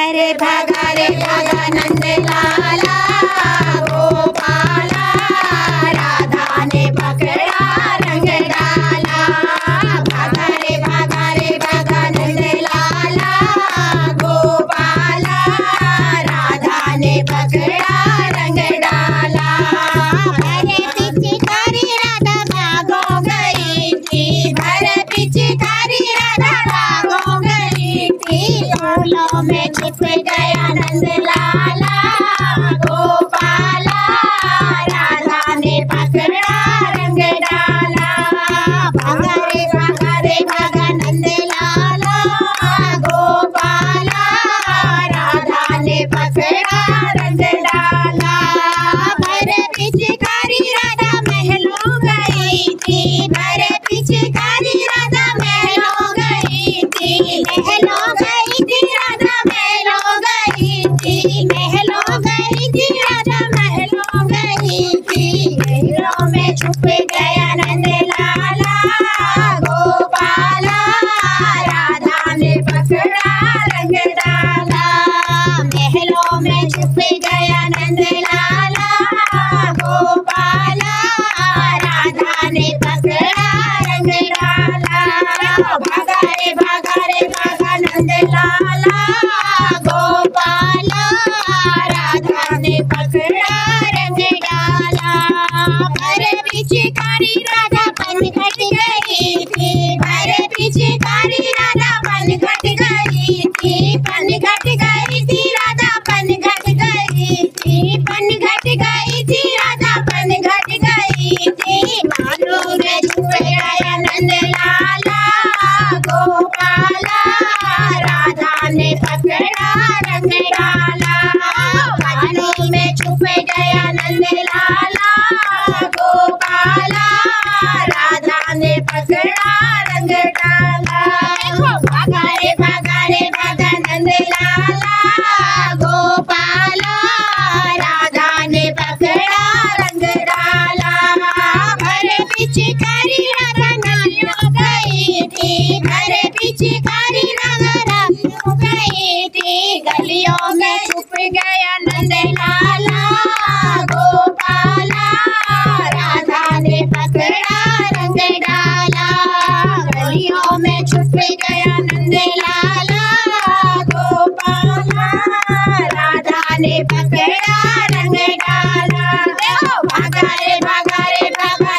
रे भागा नंद लाला गोपाला, राधा ने पकड़ा रंग डाला। भागा रे भागा नंद लाला गोपाला, राधा ने पकड़ा रंग डाला। भरे पिचकारी राधा भागो गई थी, भरे पिचकारी राधा भागो गई थी। फूलों में छिप गया नंद लाला गोपाला, राधा ने पकड़ा रंग डाला। भागा रे भागा नंद लाला गोपाला, राधा ने पकड़ा रंग डाला। भरे पिचकारी राधा महलों गई थी, भरे पिचकारी राधा महलों गई थी। महलों गई थी राधा महलों गई थी, महलों गई थी राधा महलों गई थी। महलों में छुप गया नंद लाला गोपाला, राधा ने पकड़ा रंग डाला। महलों में छुप गया नंद लाला गोपाला, राधा ने पकड़ा रंग डाला। भागा रे भागा नंद लाला गोपाला, राधा ने पकड़ा रंग डाला। भरे पिचकारी राधा बन घट गई थी, भरे पिचकारी राधा बन घट गई थी। बन घट गई थी राधा बन घट गई थी, बन घट गई थी राधा बन घट गई थी। मानो में छुप गया नंद लाला गोपाला, राधा ने पकड़ा रंग डाला। मानो में छुप गया नंद लाला गोपाला, राधा ने पकड़ा रंग डाला। देखो भागा रे भागा नंद लाला गोपाला, राधा ने पकड़ा रंग डाला। भरे पिचकारी राधा नालियों गई थी, भरे पिचकारी राधा हो गई थी। गलियों में छुप गया नंद लाला गोपाला, राधा ने पकड़ा रंग डाला। गलियों में छुप गया नंद लाला गोपाला, राधा ने पकड़ा रंग डाला। देखो भागा रे भागा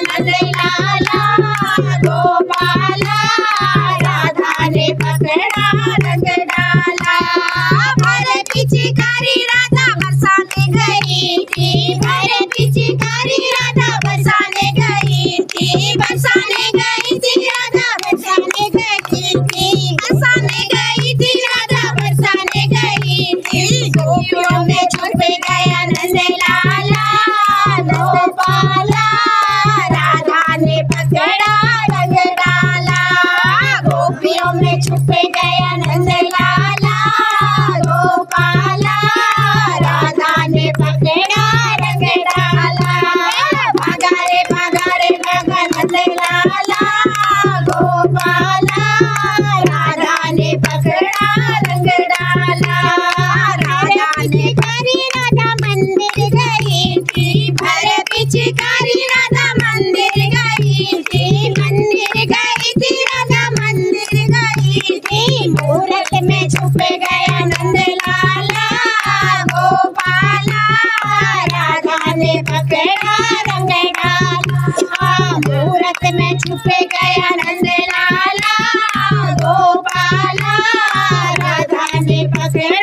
नंद लाला गोपाला, राधा ने पकड़ा रंग डाला। भरे पिचकारी राधा बरसाने गई थी, भरे पिचकारी राधा बरसाने गई थी। बरसाने गई थी राधा बरसाने गई थी, बरसाने गई थी राधा बरसाने गई थी। गोपियों में छुप गया नंद लाला गोपाला, राधा ने पकड़ा रंग डाला। गोपियों में छुप गया नंद लाला गोपाला, राधा ने पकड़ा रंग डाला। भागा रे भागा नंद लाला गोपाला, राधा ने पकड़ा रंग डाला। राधा ने करी राधा मंदिर गई थी, भरे पिचकारी राधा मंदिर गई थी। मंदिर गई थी राधा मंदिर गई थी। मूरत में छुप गया नंद लाला गोपाला, राधा ने पकड़ा रंग डाला। मूरत में छुप गया नंद लाला गोपाला, राधा ने पकड़ा